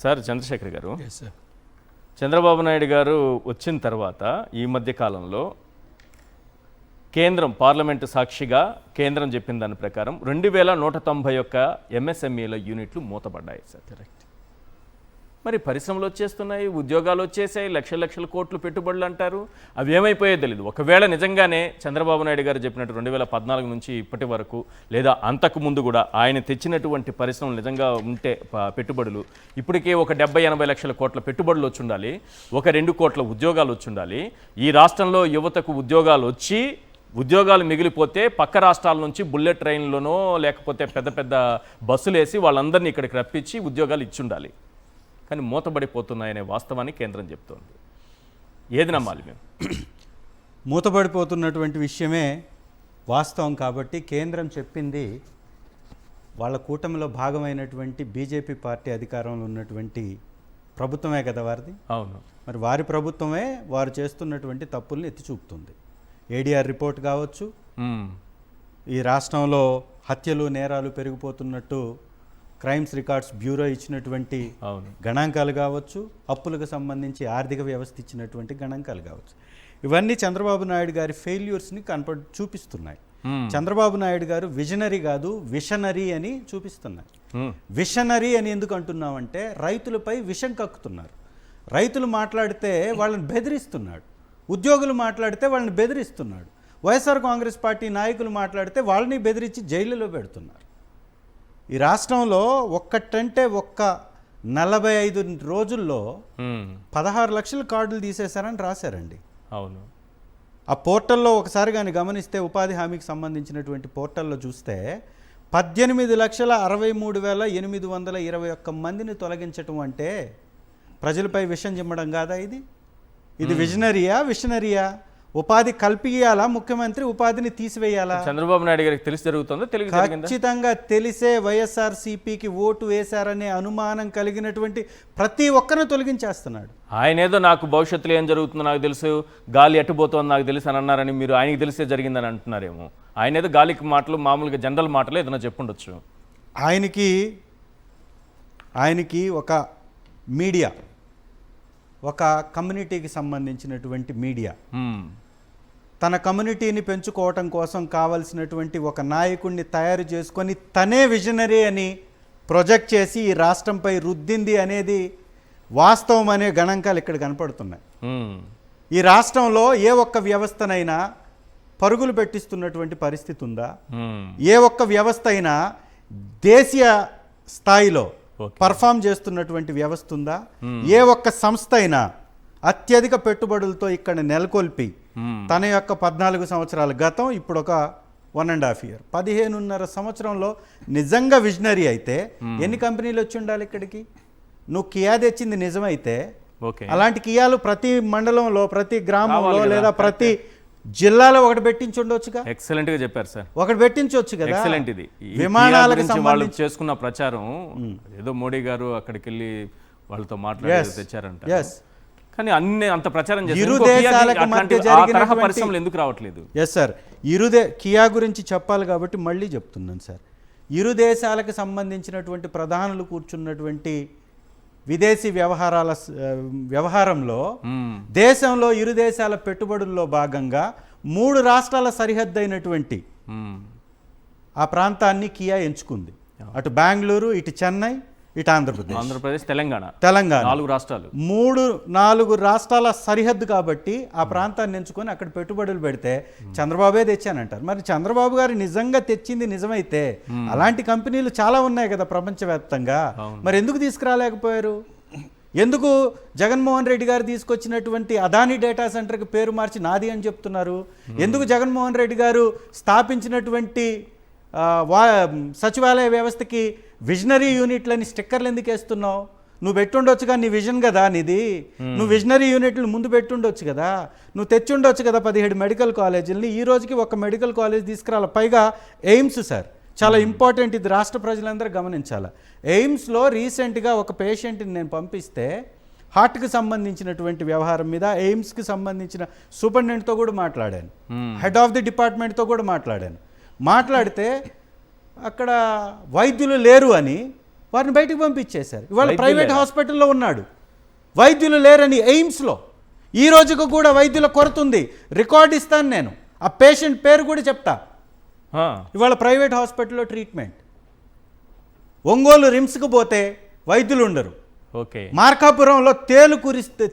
Sir Chandrasekhar గారు, Yes, sir. Chandrababu Naidu గారు వచ్చిన తర్వాత ఈ మధ్య కాలంలో కేంద్రం పార్లమెంటు సాక్షిగా కేంద్రం చెప్పిన దాని ప్రకారం 2191 ఎంఎస్ఎంఈల యూనిట్లు మూతపడ్డాయి సార్. కరెక్ట్. మరి పరిశ్రమలు వచ్చేస్తున్నాయి, ఉద్యోగాలు వచ్చేసాయి, లక్షల కోట్లు పెట్టుబడులు అంటారు, అవి ఏమైపోయో తెలియదు. ఒకవేళ నిజంగానే చంద్రబాబు నాయుడు గారు చెప్పినట్టు 2014 నుంచి ఇప్పటి వరకు లేదా అంతకు ముందు కూడా ఆయన తెచ్చినటువంటి పరిశ్రమలు నిజంగా ఉంటే పెట్టుబడులు ఇప్పటికే ఒక 70-80 లక్షల కోట్ల పెట్టుబడులు వచ్చి ఉండాలి, ఒక 2 కోట్ల ఉద్యోగాలు వచ్చి ఉండాలి. ఈ రాష్ట్రంలో యువతకు ఉద్యోగాలు వచ్చి ఉద్యోగాలు మిగిలిపోతే పక్క రాష్ట్రాల నుంచి బుల్లెట్ ట్రైన్లోనో లేకపోతే పెద్ద పెద్ద బస్సులు వేసి వాళ్ళందరినీ ఇక్కడికి రప్పించి ఉద్యోగాలు ఇచ్చి ఉండాలి. కానీ మూతబడిపోతున్నాయనే వాస్తవాన్ని కేంద్రం చెప్తోంది. ఏది నమ్మాలి మేము? మూతబడిపోతున్నటువంటి విషయమే వాస్తవం. కాబట్టి కేంద్రం చెప్పింది వాళ్ళ కూటమిలో భాగమైనటువంటి బీజేపీ పార్టీ అధికారంలో ఉన్నటువంటి ప్రభుత్వమే కదా వారిది. అవును. మరి వారి ప్రభుత్వమే వారు చేస్తున్నటువంటి తప్పుల్ని ఎత్తి చూపుతుంది. ఏడీఆర్ రిపోర్ట్ కావచ్చు, ఈ రాష్ట్రంలో హత్యలు నేరాలు పెరిగిపోతున్నట్టు క్రైమ్స్ రికార్డ్స్ బ్యూరో ఇచ్చినటువంటి గణాంకాలు కావచ్చు, అప్పులకు సంబంధించి ఆర్థిక వ్యవస్థ ఇచ్చినటువంటి గణాంకాలు కావచ్చు, ఇవన్నీ చంద్రబాబు నాయుడు గారి ఫెయిల్యూర్స్ని చూపిస్తున్నాయి. చంద్రబాబు నాయుడు గారు విజనరీ కాదు విషనరీ అని చూపిస్తున్నాయి. విషనరీ అని ఎందుకు అంటున్నామంటే రైతులపై విషం కక్కుతున్నారు. రైతులు మాట్లాడితే వాళ్ళని బెదిరిస్తున్నాడు, ఉద్యోగులు మాట్లాడితే వాళ్ళని బెదిరిస్తున్నాడు, వైఎస్ఆర్ కాంగ్రెస్ పార్టీ నాయకులు మాట్లాడితే వాళ్ళని బెదిరించి జైలులో పెడుతున్నారు. ఈ రాష్ట్రంలో ఒక్కటంటే 45 రోజుల్లో 16 లక్షల కార్డులు తీసేశారని రాశారండి. అవును. ఆ పోర్టల్లో ఒకసారి కానీ గమనిస్తే ఉపాధి హామీకి సంబంధించినటువంటి పోర్టల్లో చూస్తే 18,63,821 మందిని తొలగించటం అంటే ప్రజలపై విషం చిమ్మడం కాదా? ఇది విషనరీయా? ఉపాధి కల్పియాలా ముఖ్యమంత్రి, ఉపాధిని తీసివేయాలా? చంద్రబాబు నాయుడు గారికి తెలిసి జరుగుతుందో ఖచ్చితంగా తెలిసే వైఎస్ఆర్సీపీకి ఓటు వేశారనే అనుమానం కలిగినటువంటి ప్రతి ఒక్కరిని తొలగించేస్తున్నాడు. ఆయన ఏదో నాకు భవిష్యత్తులో ఏం జరుగుతుందో నాకు తెలుసు, గాలి ఎట్టుపోతుందో నాకు తెలుసు అని అన్నారని మీరు ఆయనకి తెలిసే జరిగిందని అంటున్నారేమో. ఆయన ఏదో గాలికి మాటలు, మామూలుగా జనరల్ మాటలు ఏదైనా చెప్పుండొచ్చు. ఆయనకి ఒక మీడియా, ఒక కమ్యూనిటీకి సంబంధించినటువంటి మీడియా తన కమ్యూనిటీని పెంచుకోవటం కోసం కావలసినటువంటి ఒక నాయకుడిని తయారు చేసుకొని తనే విజనరీ అని ప్రొజెక్ట్ చేసి ఈ రాష్ట్రంపై రుద్దింది అనేది వాస్తవం అనే గణాంకాలు ఇక్కడ కనపడుతున్నాయి. ఈ రాష్ట్రంలో ఏ ఒక్క వ్యవస్థనైనా పరుగులు పెట్టిస్తున్నటువంటి పరిస్థితి ఉందా? ఏ ఒక్క వ్యవస్థ అయినా దేశీయ స్థాయిలో పర్ఫామ్ చేస్తున్నటువంటి వ్యవస్థ ఉందా? ఏ ఒక్క సంస్థ అయినా అత్యధిక పెట్టుబడులతో ఇక్కడ నెలకొల్పి తన యొక్క 14 సంవత్సరాల గతం, ఇప్పుడు ఒక 1.5 year 15.5 సంవత్సరంలో నిజంగా విజనరీ అయితే ఎన్ని కంపెనీలు వచ్చి ఉండాలి ఇక్కడికి? నువ్వు కియా తెచ్చింది నిజమైతే అలాంటి కియాలు ప్రతి మండలంలో, ప్రతి గ్రామంలో లేదా ప్రతి జిల్లాలో ఒకటి పెట్టించుండొచ్చుగా. ఎక్సలెంట్ గా చెప్పారు సార్. ఒకటి పెట్టించవచ్చు కదా. ఎక్సలెంట్. ఇది విమానాలకు వాళ్ళు చేసుకున్న ప్రచారం ఏదో మోడీ గారు అక్కడికి వెళ్ళి వాళ్ళతో మాట్లాడి తెచ్చారంట. కానీ అంత ప్రచారం ఇరు దేశాలకు మధ్య జరిగిన పరిశ్రమలు ఎందుకు రావట్లేదు? ఎస్ సార్, కియా గురించి చెప్పాలి కాబట్టి మళ్ళీ చెప్తున్నాను సార్. ఇరు దేశాలకు సంబంధించినటువంటి ప్రధానులు కూర్చున్నటువంటి విదేశీ వ్యవహారంలో దేశంలో ఇరు దేశాల పెట్టుబడుల్లో భాగంగా 3 రాష్ట్రాల సరిహద్దు అయినటువంటి ఆ ప్రాంతాన్ని కియా ఎంచుకుంది. అటు బెంగళూరు, ఇటు చెన్నై, ఇటు ఆంధ్రప్రదేశ్, తెలంగాణ 4 రాష్ట్రాలు, 3-4 రాష్ట్రాల సరిహద్దు కాబట్టి ఆ ప్రాంతాన్ని ఎంచుకొని అక్కడ పెట్టుబడులు పెడితే చంద్రబాబే తెచ్చానంటారు. మరి చంద్రబాబు గారు నిజంగా తెచ్చింది నిజమైతే అలాంటి కంపెనీలు చాలా ఉన్నాయి కదా ప్రపంచవ్యాప్తంగా. మరి ఎందుకు తీసుకురాలేకపోయారు? ఎందుకు జగన్మోహన్ రెడ్డి గారు తీసుకొచ్చినటువంటి అదానీ డేటా సెంటర్కి పేరు మార్చి నాది అని చెప్తున్నారు? ఎందుకు జగన్మోహన్ రెడ్డి గారు స్థాపించినటువంటి సచివాలయ వ్యవస్థకి విజనరీ యూనిట్లని స్టిక్కర్లు ఎందుకు వేస్తున్నావు? నువ్వు పెట్టుండొచ్చుగా, నీ విజన్ కదా నీది. నువ్వు విజనరీ యూనిట్లు ముందు పెట్టుండొచ్చు కదా, నువ్వు తెచ్చుండొచ్చు కదా 17 మెడికల్ కాలేజీలని. ఈ రోజుకి ఒక మెడికల్ కాలేజ్ తీసుకురాలి. పైగా ఎయిమ్స్ సార్ చాలా ఇంపార్టెంట్, ఇది రాష్ట్ర ప్రజలందరూ గమనించాలి. ఎయిమ్స్లో రీసెంట్గా ఒక పేషెంట్ని నేను పంపిస్తే హార్ట్కి సంబంధించినటువంటి వ్యవహారం మీద ఎయిమ్స్కి సంబంధించిన సూపరింటెండెంట్తో కూడా మాట్లాడాను, హెడ్ ఆఫ్ ది డిపార్ట్మెంట్తో కూడా మాట్లాడాను. మాట్లాడితే అక్కడ వైద్యులు లేరు అని వారిని బయటకు పంపించేశారు. ఇవాళ వైద్యులు ప్రైవేట్ లేరా? హాస్పిటల్లో ఉన్నాడు. వైద్యులు లేరని ఎయిమ్స్లో ఈ రోజుకు కూడా వైద్యుల కొరత ఉంది. రికార్డు ఇస్తాను నేను, ఆ పేషెంట్ పేరు కూడా చెప్తా. ఆ, ఇవాళ ప్రైవేట్ హాస్పిటల్లో ట్రీట్మెంట్. ఒంగోలు రిమ్స్కి పోతే వైద్యులు ఉండరు. ఓకే. మార్కాపురంలో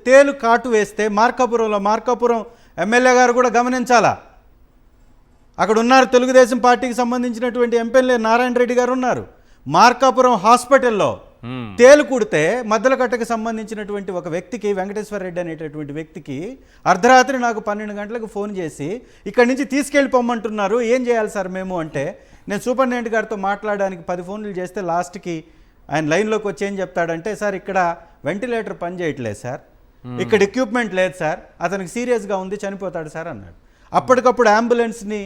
తేలు కాటు వేస్తే మార్కాపురం ఎమ్మెల్యే గారు కూడా గమనించాలా. అక్కడ ఉన్నారు, తెలుగుదేశం పార్టీకి సంబంధించినటువంటి ఎమ్మెల్యే నారాయణ రెడ్డి గారు ఉన్నారు. మార్కాపురం హాస్పిటల్లో తేలు కుడితే మద్దలకట్టకు సంబంధించినటువంటి ఒక వ్యక్తికి, వెంకటేశ్వర రెడ్డి అనేటటువంటి వ్యక్తికి అర్ధరాత్రి నాకు 12 గంటలకు ఫోన్ చేసి ఇక్కడి నుంచి తీసుకెళ్ళిపోమంటున్నారు, ఏం చేయాలి సార్ మేము అంటే, నేను సూపరింటెండెంట్ గారితో మాట్లాడడానికి 10 ఫోన్లు చేస్తే లాస్ట్కి ఆయన లైన్లోకి వచ్చి ఏం చెప్తాడంటే, సార్ ఇక్కడ వెంటిలేటర్ పని చేయట్లేదు సార్, ఇక్కడ ఎక్విప్మెంట్ లేదు సార్, అతనికి సీరియస్గా ఉంది, చనిపోతాడు సార్ అన్నాడు. అప్పటికప్పుడు అంబులెన్స్ని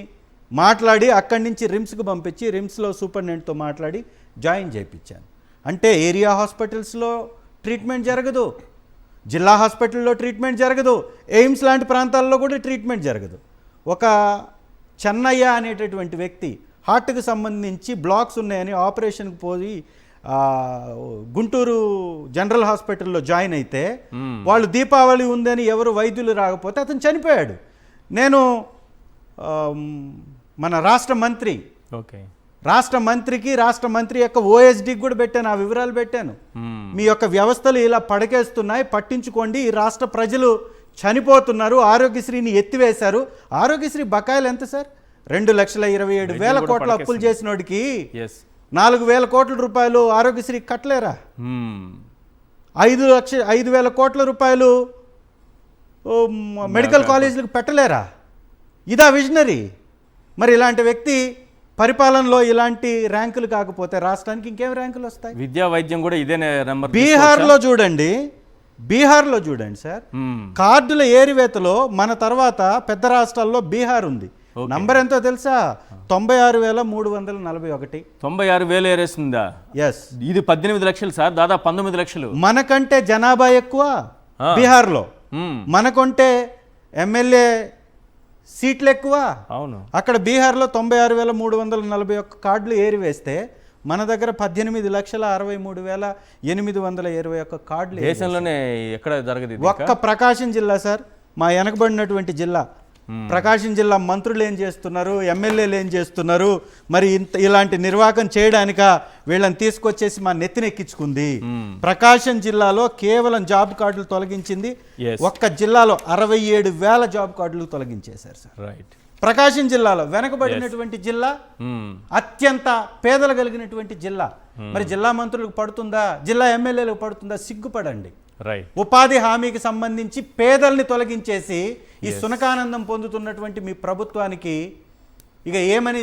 మాట్లాడి అక్కడి నుంచి రిమ్స్కి పంపించి రిమ్స్లో సూపరింటెండెంట్తో మాట్లాడి జాయిన్ చేయించాను. అంటే ఏరియా హాస్పిటల్స్లో ట్రీట్మెంట్ జరగదు, జిల్లా హాస్పిటల్లో ట్రీట్మెంట్ జరగదు, ఎయిమ్స్ లాంటి ప్రాంతాల్లో కూడా ట్రీట్మెంట్ జరగదు. ఒక చెన్నయ్య అనేటటువంటి వ్యక్తి హార్ట్కి సంబంధించి బ్లాక్స్ ఉన్నాయని ఆపరేషన్కి పోయి గుంటూరు జనరల్ హాస్పిటల్లో జాయిన్ అయితే వాళ్ళు దీపావళి ఉందని ఎవరు వైద్యులు రాకపోతే అతను చనిపోయాడు. నేను మన రాష్ట్ర మంత్రి యొక్క ఓఎస్డీకి కూడా పెట్టాను, ఆ వివరాలు పెట్టాను. మీ యొక్క వ్యవస్థలు ఇలా పడకేస్తున్నాయి, పట్టించుకోండి, ఈ రాష్ట్ర ప్రజలు చనిపోతున్నారు, ఆరోగ్యశ్రీని ఎత్తివేశారు. ఆరోగ్యశ్రీ బకాయిలు ఎంత సార్? 2,27,000 కోట్ల అప్పులు చేసినోడికి 4,000 కోట్ల రూపాయలు ఆరోగ్యశ్రీ కట్టలేరా? 5,000 కోట్ల రూపాయలు మెడికల్ కాలేజీలకు పెట్టలేరా? ఇదా విజనరీ? మరి ఇలాంటి వ్యక్తి పరిపాలనలో ఇలాంటి ర్యాంకులు కాకపోతే రాష్ట్రానికి ఇంకేం ర్యాంకులు వస్తాయి? విద్యా వైద్యం కూడా ఇదే నెంబర్. బీహార్లో చూడండి సార్, కార్డుల ఏరివేతలో మన తర్వాత పెద్ద రాష్ట్రాల్లో బీహార్ ఉంది. నంబర్ ఎంతో తెలుసా? 96,341. 96,000 ఏరేస్తుందా? ఎస్. ఇది 18 లక్షలు సార్, దాదాపు 19 లక్షలు. మనకంటే జనాభా ఎక్కువ బీహార్లో, మనకంటే ఎమ్మెల్యే సీట్లు ఎక్కువ. అవును. అక్కడ బీహార్లో 96,341 కార్డులు ఏరివేస్తే మన దగ్గర 18,63,821 కార్డులు. దేశంలోనే ఎక్కడ జరగదు. ఒక్క ప్రకాశం జిల్లా సార్, మా వెనకబడినటువంటి జిల్లా. ప్రకాశం జిల్లా మంత్రులు ఏం చేస్తున్నారు, ఎమ్మెల్యేలు ఏం చేస్తున్నారు? మరి ఇలాంటి నిర్వాహకం చేయడానిక వీళ్ళని తీసుకొచ్చేసి మా నెత్తినెక్కించుకుంది. ప్రకాశం జిల్లాలో కేవలం జాబ్ కార్డులు తొలగించింది, ఒక్క జిల్లాలో 67,000 జాబ్ కార్డులు తొలగించేశారు సార్. రైట్. ప్రకాశం జిల్లాలో వెనకబడినటువంటి జిల్లా, అత్యంత పేదలు కలిగినటువంటి జిల్లా. మరి జిల్లా మంత్రులకు పడుతుందా, జిల్లా ఎమ్మెల్యేలకు పడుతుందా? సిగ్గుపడండి. ఉపాధి హామీకి సంబంధించి పేదల్ని తొలగించేసి ఈ సునకానందం పొందుతున్నటువంటి మీ ప్రభుత్వానికి ఇక ఏమని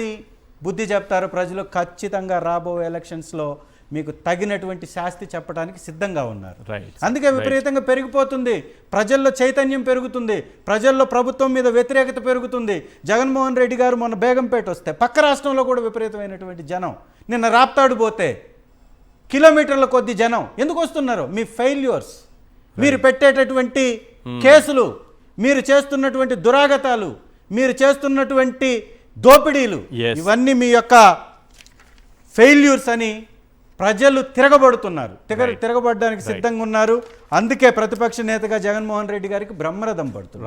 బుద్ధి చెప్తారో ప్రజలు ఖచ్చితంగా రాబోయే ఎలక్షన్స్లో మీకు తగినటువంటి శాస్తి చెప్పడానికి సిద్ధంగా ఉన్నారు. అందుకే విపరీతంగా పెరిగిపోతుంది, ప్రజల్లో చైతన్యం పెరుగుతుంది, ప్రజల్లో ప్రభుత్వం మీద వ్యతిరేకత పెరుగుతుంది. జగన్మోహన్ రెడ్డి గారు మొన్న బేగంపేట వస్తే పక్క రాష్ట్రంలో కూడా విపరీతమైనటువంటి జనం, నిన్న రాప్తాడు పోతే కిలోమీటర్ల కొద్ది జనం. ఎందుకు వస్తున్నారు? మీ ఫెయిల్యూర్స్, మీరు పెట్టేటటువంటి కేసులు, మీరు చేస్తున్నటువంటి దురాగతాలు, మీరు చేస్తున్నటువంటి దోపిడీలు, ఇవన్నీ మీ యొక్క ఫెయిల్యూర్స్ అని ప్రజలు తిరగబడుతున్నారు, తిరగబడడానికి సిద్ధంగా ఉన్నారు. అందుకే ప్రతిపక్ష నేతగా జగన్మోహన్ రెడ్డి గారికి బ్రహ్మరథం పడుతుంది.